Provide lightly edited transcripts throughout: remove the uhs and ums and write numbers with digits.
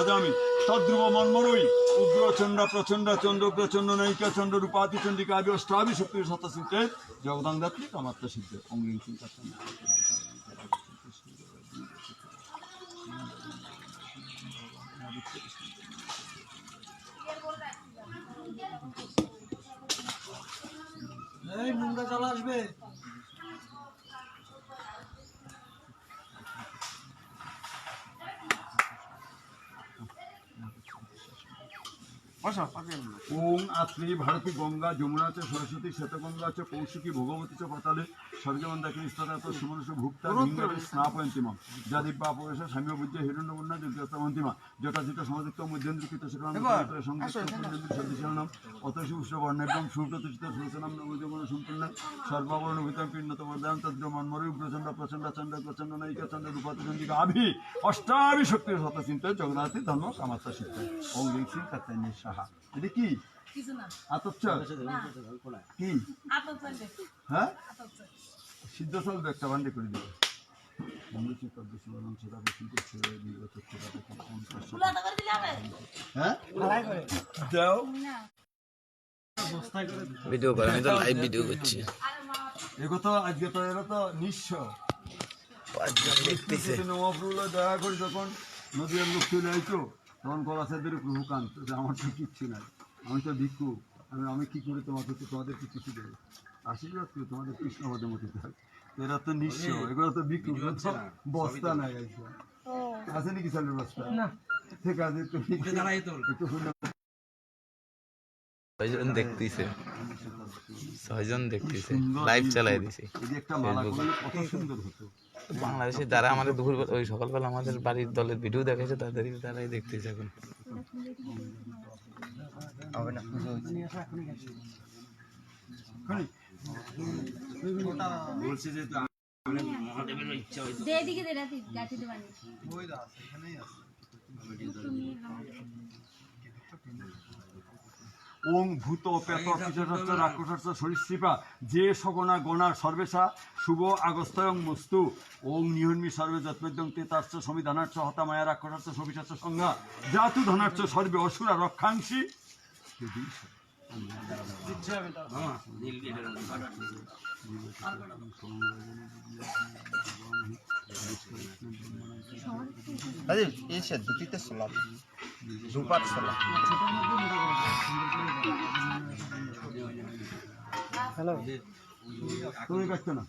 ভজামি তদ্রুব মন্মরই উগ্রচণ্ড প্রচণ্ড চন্দ্রগ্রচণ্ড নৈকা চন্দ্র রূপাতি চন্ডিকা আদি অষ্টাভি শক্তি শতসিদ্ধে জগদাং দাত্রী কামাত্ম সিদ্ধে অঙ্গিং চিন্তা নোংরা জল আসবে। ওং আত্রি ভারতী গঙ্গা যমুনা চ সরস্বতী শতগঙ্গা চ কৌশিকী ভগবতী চ পাতালে সর্গমন্দাকিনী স্ততা ভুক্তা হিঙ্গবে স্নাপয়ন্তিমা যা দিব্যা প্রবেশ স্বামী বুদ্ধ হিরণ্যবন্যা দুর্গস্তমন্তিমা যথাযথ সমাযুক্ত মধ্যেন্দ্রকৃত সংগীতশীলনাম অতসি উষ্ণবর্ণেভ্যম সুপ্রতিষ্ঠিত সুচনাম নবযৌবন সম্পূর্ণ সর্বাবরণভূতম পীর্ণত বর্ধান তদ্র মন্মরূ প্রচণ্ড প্রচণ্ড চন্দ্র প্রচণ্ড নৈকা চন্দ্র রূপাত চন্দ্রিকা আভি অষ্টাভি শক্তির শতচিন্তা জগন্নাথী ধর্ম কামাত্তা সিদ্ধ ওং লিং সিং কাত্যায়নী সাহা। এটা কি আতচ্চর কি হ্যাঁ সিদ্ধ চাল একটা বান্ডি করে দিবে ভিডিও করে, আমি তো লাইভ ভিডিও করছি। এগো তো আজকে তো এরা তো নিঃস্ব দেখতেছে নবাবরুল্লাহ দয়া করে যখন নদীর লোক চলে আইতো তখন কলাচাঁদের প্রভু কান আমার তো কিচ্ছু নাই, আমি তো ভিক্ষু, আমি কি করে তোমাদেরকে কিছু দেবো, আশীর্বাদ করে তোমাদের কৃষ্ণপদের মতো থাক। এরা তো নিঃস্ব, এগুলো তো ভিক্ষু, বস্তা নাই আছে নাকি চালের বস্তা ঠিক আছে একটু ছয়জন দেখতেছে, লাইভ চালাই দিছি বাংলাদেশে যারা আমাদের দুপুর ওই সকালবেলা আমাদের বাড়ির দলের ভিডিও দেখাচ্ছে তারাই দেখতেছে এখন। বলছি যে ওং ভূত পেত পিশাচ রাক্ষসাচ সরীসৃপা যে সগনা গণার সর্বেশা শুভ আগস্তয়ং মস্তু ওং নিহন্মি সর্বে যত্মেদ্যং তেতার্চ সমিধানার্চ হতা মায়া রাক্ষসাচ সবিশাচ সংজ্ঞা জাতু ধনার্চ সর্বে অসুরা রক্ষাংশী। হ্যালো তুমি গাচ্ছো না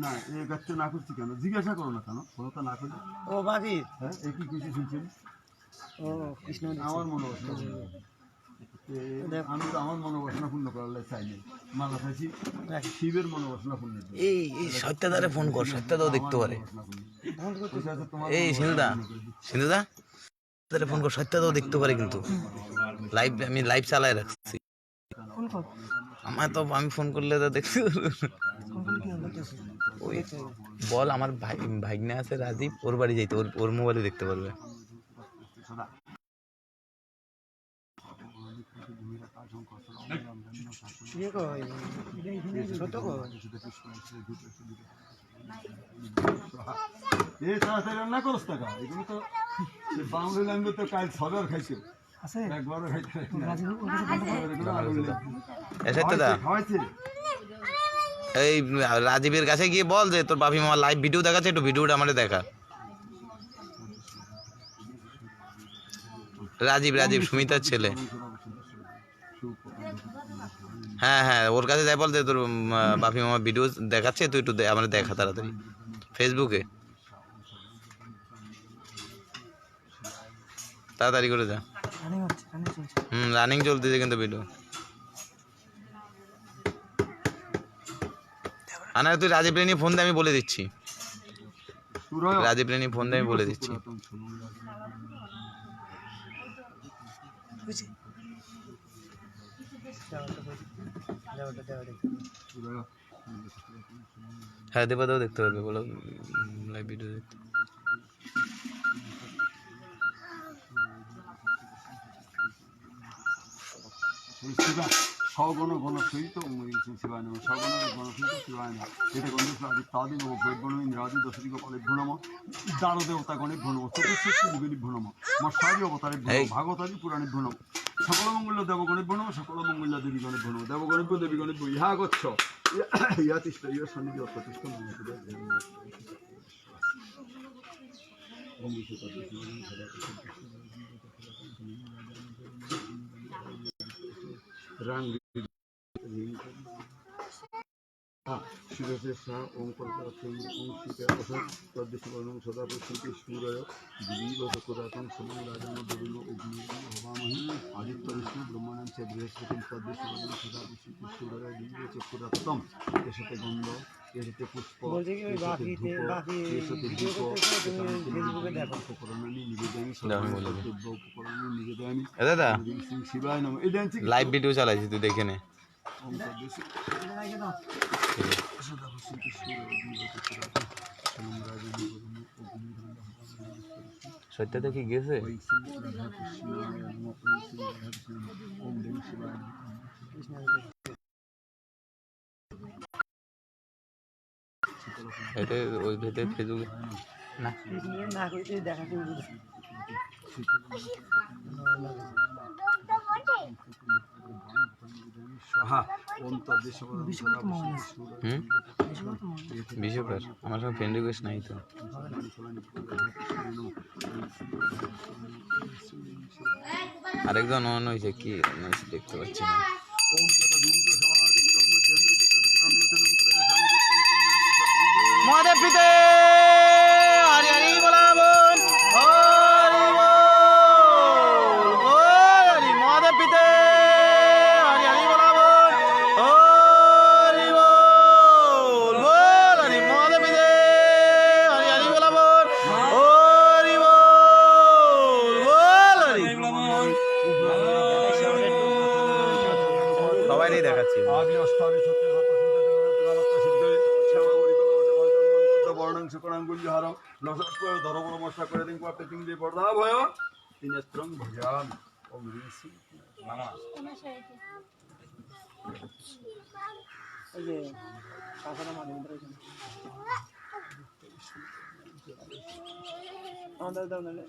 না এই গাচ্ছো না করছি কেন জিজ্ঞাসা করো না কেন কোনো তো না করি ও বাকি হ্যাঁ এই কি কিছু শুনছেন ও কৃষ্ণ আমার মনোবাসনা আমি তো আমার মনোবাসনা পূর্ণ করার চাইনি মালা চাইছি শিবের মনোবাসনা পূর্ণ। এই সত্যদারে ফোন কর, সত্যদাও দেখতে পারে। এই সিন্ধুদা ফোন কর, সত্যদাও দেখতে পারে কিন্তু লাইভ, আমি লাইভ চালাই রাখছি। আমার তো আমি ফোন করলে তো দেখতে ওই বল আমার ভাগ্নে আছে রাজীব, ওর বাড়ি যাইতে ওর মোবাইলে দেখতে পারবে। রান্না করস টাকা এগুলো তো বাংলা ল্যাঙ্গুয়েজ তো কাল সবার খাইছে একবারও খাইছে এই রাজীবের কাছে গিয়ে বল যে তোর বাপি মামা লাইভ ভিডিও দেখাচ্ছে, একটু ভিডিওটা আমাদের দেখা। রাজীব সুমিতার ছেলে, হ্যাঁ হ্যাঁ ওর কাছে যাই বল যে তোর বাপি মামা ভিডিও দেখাচ্ছে, তুই একটু আমাদের দেখা তাড়াতাড়ি ফেসবুকে, তাড়াতাড়ি করে যা। রানিং চলতেছে কিন্তু ভিডিও। আনা তুই রাজীব রেনি ফোন দিয়ে আমি বলে দিচ্ছি, রাজীব রেনি ফোন দিয়ে আমি বলে দিচ্ছি। হ্যাঁ দেবাদাও দেখতে পারবে, বলো লাইভ ভিডিও দেখতে। সগণ গণ সহিত শিবায় নম সগণ গণ সহিত শিবায় নম এটা গন্ধি তাদি নম বৈগণ ইন্দ্রাদি দশদিক পালেভ্য নম দ্বার দেবতা গণেভ্য নম চতুর্শক্তি দিবেভ্য নম মৎসাদি অবতারেভ্য নম ভাগবতাদি পুরাণেভ্য নম সকল মঙ্গল দেবগণেভ্য নম সকল মঙ্গল দেবীগণেভ্য নম দেবগণেভ্য দেবীগণেভ্য ইহা গচ্ছ ইহা তিষ্ঠ ইহা সন্নিধি অপ্রতিষ্ঠ রাং শিরসেষা ওম কল্পাত্ম ওম শীতাবসৎ তদ্দেশবর্ণং সদা পশ্যন্তি সূরয় দিবীবসকুরাতং সমং রাজান দেবীম অগ্নি হবামহি আদিত্য বিষ্ণু ব্রহ্মাণং চ বৃহস্পতিং তদ্দেশবর্ণং সদা পশ্যন্তি সূরয় দিবীবসকুরাতং এসতে গন্ধ এসতে পুষ্প বলছি কি ওই বাকি এসতে ভিডিও দীপ করতে তুমি ফেসবুকে দেখো উপকরণানি নিবেদয়ামি আমি বলে দিই। সর্ব উপকরণানি নিবেদয়ামি এ দাদা শ্রী শিবায় নমঃ এই ডান্সিং লাইভ ভিডিও চালাইছি তুই দেখে নে ওম তদ্দেশে সদা পশ্যন্তি সূরয় দিবীবসকুরাতং সমং রাজান দেবীম অগ্নি সত্য দেখি গেছে এটা ওই ভেতরে ফেসবুকে না না কইতে দেখাতে বিশ্বকার আমার সঙ্গে ফ্রেন্ড রিকোয়েস্ট নাই তো আরেকজন অন হয়েছে কি দেখতে পাচ্ছি না মহাদেব পিতে হরি হরি বলাবন হরি বল হরি মহাদেব পিতে হরি হরি বলাবন হরি বল বল হরি মহাদেব পিতে হরি হরি বলাবন হরি বল বল হরি সবাই দেখাচ্ছি বর্ণং শুকরাঙ্গুল্য হার লসৎ করে ধর পরামর্শ করে দিন পর পেটিং দিয়ে পর্দা ভয় তিনেত্রং ভজান ওম ঋষি মামা এই যে কাঁচাটা মাঝে মধ্যে আমাদের দাও নালে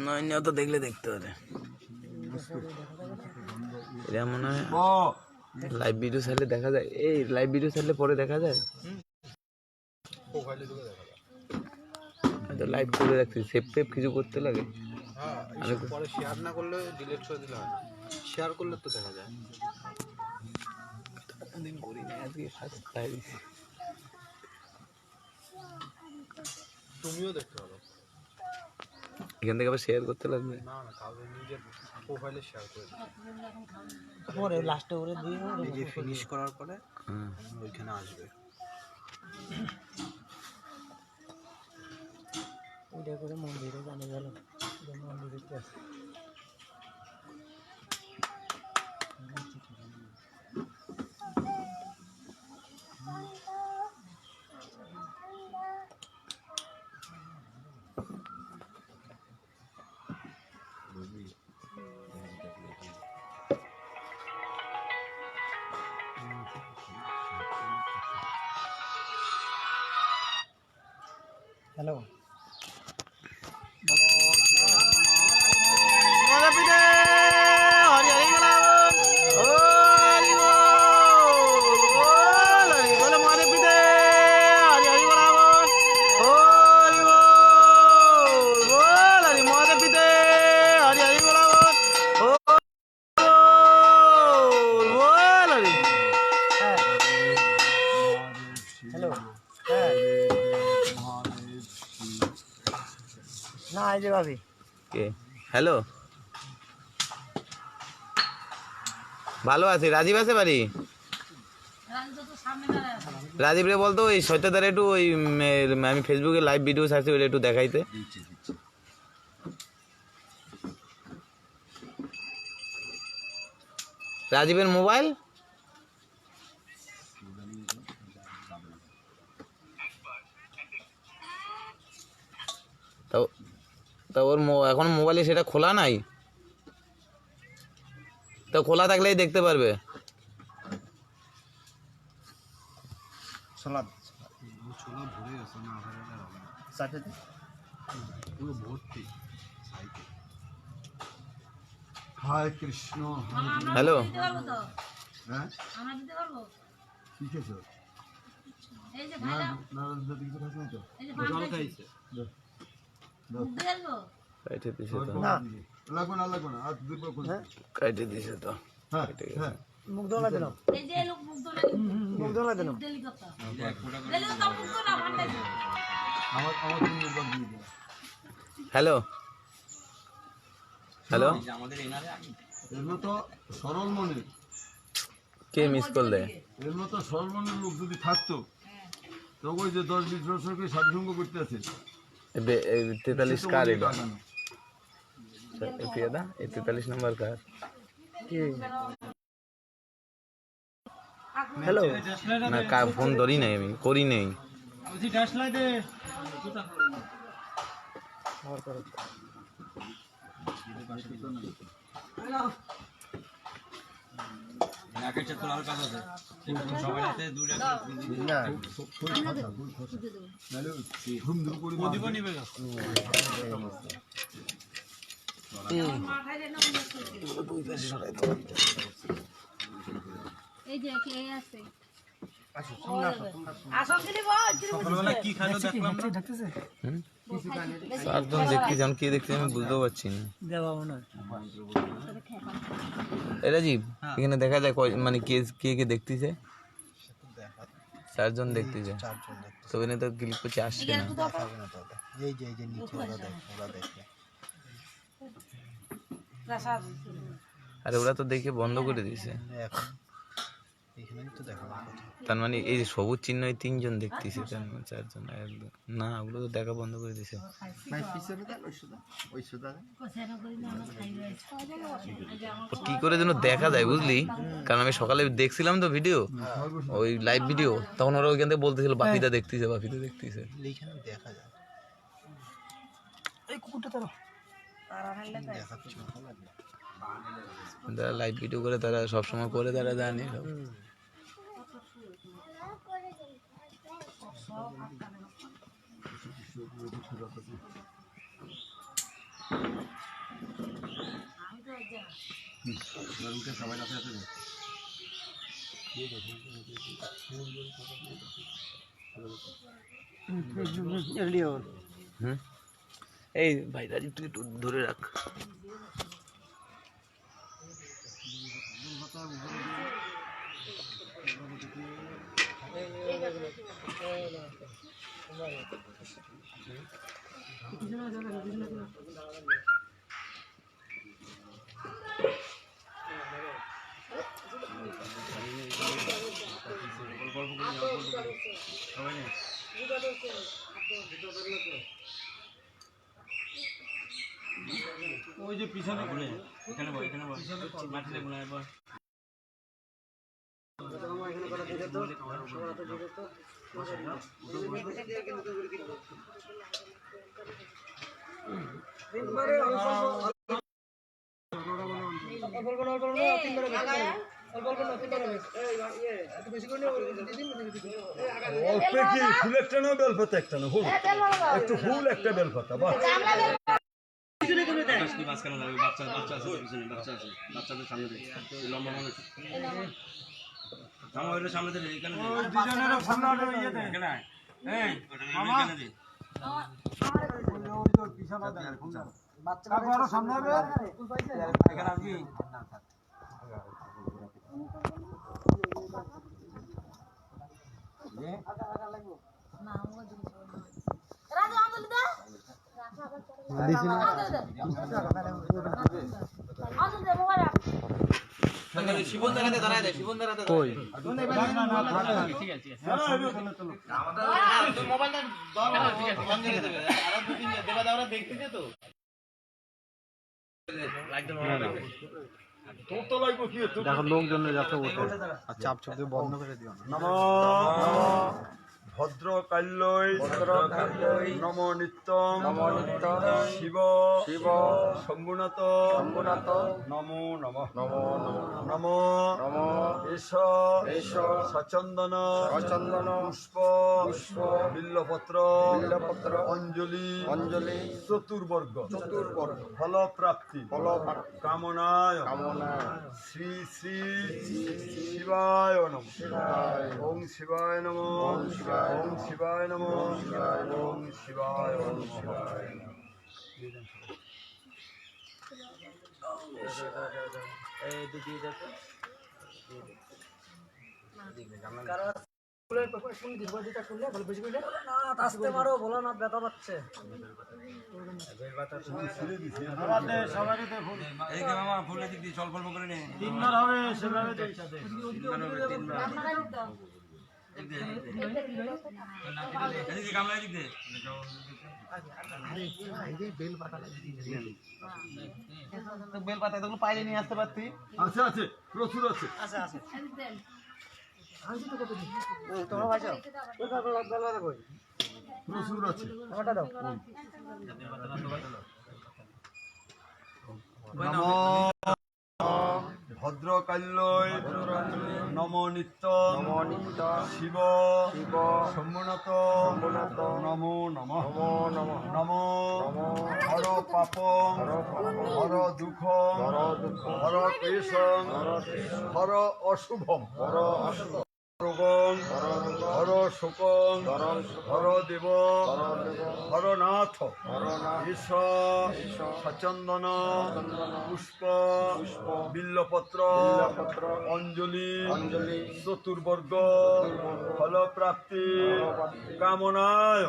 নয় তো দেখলে দেখতে পারে এটা মনে হয় লাইভ ভিডিও ছাড়লে দেখা যায় এই লাইভ ভিডিও ছাড়লে পরে দেখা যায় তো লাইভ করে রাখছি সেভ টেপ কিছু করতে লাগে আমি পরে শেয়ার না করলে ডিলিট করে দিলে হয় না শেয়ার করলে তো দেখা যায় দিন করি না আজকে ফার্স্ট টাইম তুমিও দেখতে পারো এখান থেকে আবার শেয়ার করতে লাগবে না না কাউকে নিজের প্রোফাইলে শেয়ার করে দিও পরে লাস্টে ওরে দিয়ে নিজে ফিনিশ করার পরে হ্যাঁ ওইখানে আসবে ওইটা করে মন্দিরে জানা গেল মন্দিরে আছে হ্যালো হ্যালো হ্যাঁ না এই যে ভাবি কে হ্যালো ভালো আছি রাজীব আছে বাড়ি রাজীব রে বলতো ওই সত্যতার একটু ওই আমি ফেসবুকে লাইভ ভিডিও ছাড়ছি ওটা একটু দেখাইতে রাজীবের মোবাইল তা ওর এখন মোবাইলে সেটা খোলা নাই, তা খোলা থাকলেই দেখতে পারবে। ছোলা ভরে গেছে না, পুরো ভর্তি। হায় কৃষ্ণ। হ্যালো, হ্যাঁ আমরা দিতে পারবো কি খেয়েছো? এই যে ভাইরা না যদি কিছু খাস না তো এই যে ভাত খাইছে দাও। দিয়ে আসবো কাইটে দিছে তো, লাগবে না আর দুই পর খুলছে। কাইটে দিছে তো। হ্যাঁ হ্যাঁ মুখ ধোলা দিলাম, এই যে লোক মুখ ধরে মুখ ধোলা দিলাম। ডেলি কথা মুখ ধরা ভাত খাইছে আমার তুমি একবার দিয়ে দাও। হ্যালো হ্যালো, এর মতো সরল মনের, কে মিস করলে? এর মতো সরল মনের লোক যদি থাকতো তো ওই যে 10-20 বছরকে সাধুসঙ্গ করতে আছে 43 কার এটা? দা 43 নম্বর কার? হ্যালো, না কার ফোন ধরি নাই, আমি করি নাই। ঘুম ধুম করে এই যে কে আছে আসল দিলি বল সকালবেলা কি খাইলো দেখলাম না চারজন দেখতে যান, কে দেখতে আমি বুঝতেও পারছি না। দেওয়া মনে হয়। এটা জি এখানে দেখা যায় মানে কে কে কে দেখতেছে? চারজন দেখতেছে, তো এখানে তো ক্লিক করছে আসছে না। এই যে নিচে ওরা দেখে প্রসাদ আরে ওরা তো দেখে বন্ধ করে দিয়েছে। এখন এখানেই তো দেখাবার কথা। তার মানে এই যে সবুজ চিহ্ন এই 3 জন দেখতেছে, তার মানে 4 জন একদম না, ওগুলো তো দেখা বন্ধ করে দিয়েছে। কোথায় করি না আমরা খাই রয়েছে কি করে যেন দেখা যায় বুঝলি, কারণ আমি সকালে দেখছিলাম তো ভিডিও, ওই লাইভ ভিডিও, তখন ওরা ওইখান থেকে বলতেছিল বাপিদা দেখতেছে, বাপিদা দেখতেছে। এইখানে দেখা যায়, এই কুকুরটা তারা দেখাচ্ছে ভালো লাগে। যারা লাইভ ভিডিও করে তারা সবসময় করে, তারা জানে সব। সবাই রাতে আছে হুম, এই ভাই রাজীব তুই একটু ধরে রাখ। ওই যে পিছনে এখানে বল মাটিতে বোনায় বল। অল্প কি ফুল একটা না বেলপাতা একটা না, ফুল একটু ফুল একটা বেলপাতা বাহ। রাজু আমল দা আমল দে মোবাইল শিবন দাঁড়াতে দাঁড়ায় দে, শিবন দাঁড়াতে কই ঠিক আছে আমাদের মোবাইলটা দাও, ঠিক আছে বন্ধ করে দেবে, আর দু তিন দেবা দাওরা দেখতেছে তো একদম তোর তো লাগবে কি দেখো লোকজনের যাতে ওঠে, আর চাপ দিয়ে বন্ধ করে দিও না। নমো ভদ্রকাল্যই নম নিত্যং শিব শম্ভুনাথ নমো নমঃ নমো এষ সচন্দন পুষ্প বিল্লপত্র অঞ্জলি চতুর্বর্গ ফলপ্রাপ্তি কামনায় শ্রী শ্রী শিবায় নমঃ ওং শিবায় নমঃ ওং শিবায় নমঃ ওং শিবায় নমঃ। আসতে পারো বলো না, ব্যথা পাচ্ছে। তিনবার হবে সেভাবে বেল পাতা এগুলো পাইলে নিয়ে আসতে পারতি। আছে আছে প্রচুর আছে। দেন তোমার ভাই যাও প্রচুর আছে। আমারটা দাও। নমো ভদ্রকাল্যই নম নিত্যং শিব শম্ভুনাথ নমো নমঃ নমো হর পাপং হর দুঃখং হর ক্লেশং হর অশুভং রোগং হর শোকং হর দেব হর নাথ ঈশ সচন্দন পুষ্প বিল্লপত্র অঞ্জলি চতুর্বর্গ ফলপ্রাপ্তি কামনায়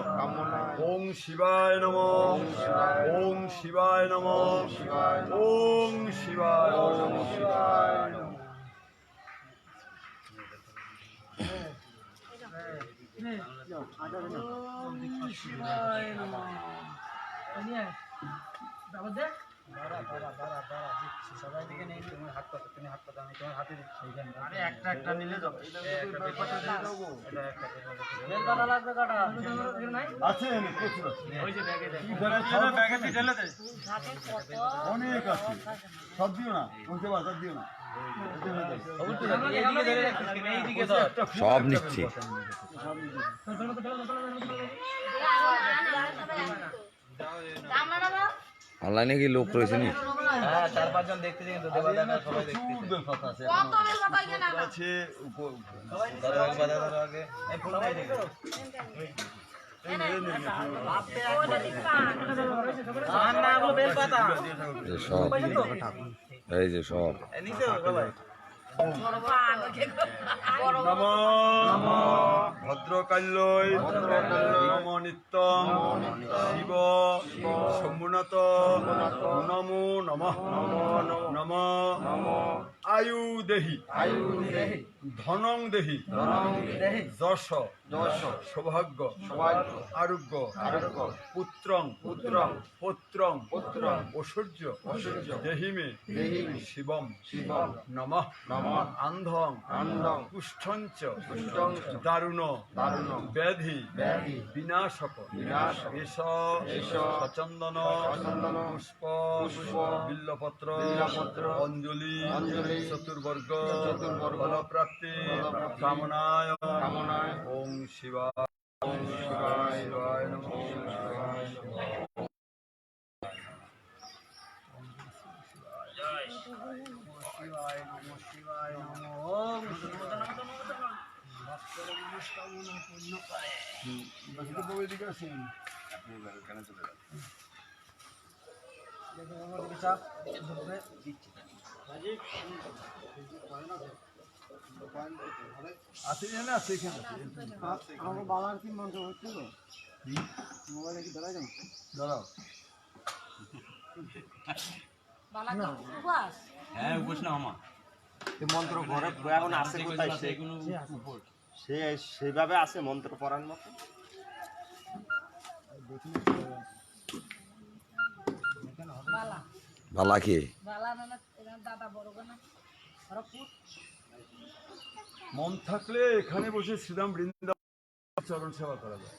ওং শিবায় নমঃ ওং শিবায় নমঃ ওং শিবায় নমঃ। একটা একটা নিলে যাবে। বেল পাতা লাগবে কাটা আছে প্রচুর আছে। অনেক আছে, সব দিও না, বলতে পারো সব দিও না। সব নিচ্ছি। অনলাইনে কি লোক রয়েছে নি? হ্যাঁ, 4-5 জন দেখতেছি কিন্তু দেবাদানা সবাই দেখতেছি। প্রচুর বেলপাতা আছে, কত বেল পাতা কেনা না আছে দেবাদানা ধরো আগে। এই ফুল নাই দেখো। আর না গুলো বেল পাতা। যে সব এই যে সব এই নিচে সবাই। নমো ভদ্রকাল্যই নম নিত্যং শিব শম্ভুনাথ নমো নমঃ নমো আয়ু দেহি ধনং দেহি যশ সৌভাগ্য আরোগ্য পুত্রং পৌত্রং ঐশ্বর্য দেহিমে শিবম নমঃ আন্ধং কুষ্ঠঞ্চ দারুণ ব্যাধি বিনাশক এষ সচন্দন পুষ্প বিল্লপত্র অঞ্জলি চতুর্বর্গ ফলপ্রাপ্তি কামনায় ওং শিবায় শিবায় নমঃ শিবায় নমঃ। আছে এখানে আছে এখানে আমার বাবার কি মন্ত্র হচ্ছে তো মোবাইলে কি ধরা যাবে? দাঁড়াও বালা কি উপবাস মন্ত্র ঘরে এখন আছে কোথায় সে সেভাবে আছে মন্ত্র পড়ার মতো। বালা বালা কি বালা না দাদা বড় না হরপুর মন থাকলে এখানে বসে শ্রীরাম বৃন্দাবন চরণ সেবা করা যায়।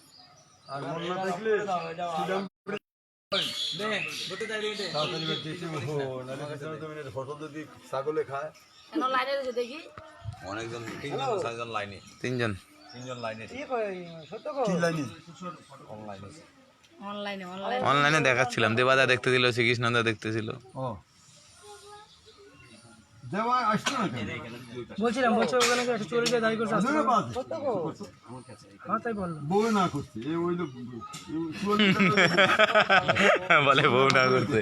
আর মন না থাকলে সুদাম তাড়াতাড়ি বের দেখি, ও, নাহলে পিছনে তো মিনিট ফসল যদি ছাগলে খায়। এখন লাইনে রয়েছে দেখি অনেকজন, তিনজন চারজন লাইনে, তিনজন লাইনে, কি লাইনে? অনলাইনে অনলাইনে দেখাচ্ছিলাম। দেবাদা দেখতে দিল, শ্রীকৃষ্ণদা দেখতেছিল। ও দেওয়া আসতো না কেন? বলছিলাম বলছে ওখানে একটা চোরে গিয়ে দাঁড়িয়ে করছে ধরে বাজে। হ্যাঁ তাই বললাম বউ না করছে, এ ওই লোক বলে বউ না করতে।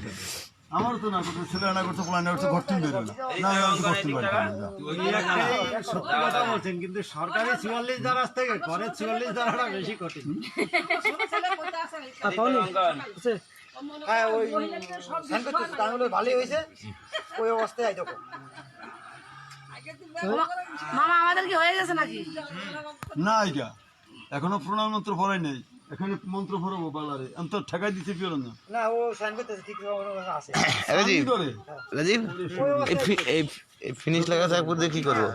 আমারও তো না করছে, ছেলে না করছে, পোলা না করছে, ঘর টিম বেরো না, না ঘর টিম বেরো না। সত্যি কথা বলছেন, কিন্তু সরকারি 44 ধারা থেকে ঘরে 44 ধারাটা বেশি কঠিন। হ্যাঁ ওই তাহলে ভালোই হয়েছে, ওই অবস্থায় আই দেখো। মামা আমাদের কি হয়ে গেছে নাকি? না আইগা এখনো প্রণাম মন্ত্র পড়াই নাই, এখানে মন্ত্র পড়াবো বালারে, আমি তো ঠেকাই দিতে পেরো না। না ও সাইন করতেছে ঠিক আছে। রাজীব, কি করে রাজীব, এই ফিনিশ লাগা থাকবো দিয়ে কি করবো?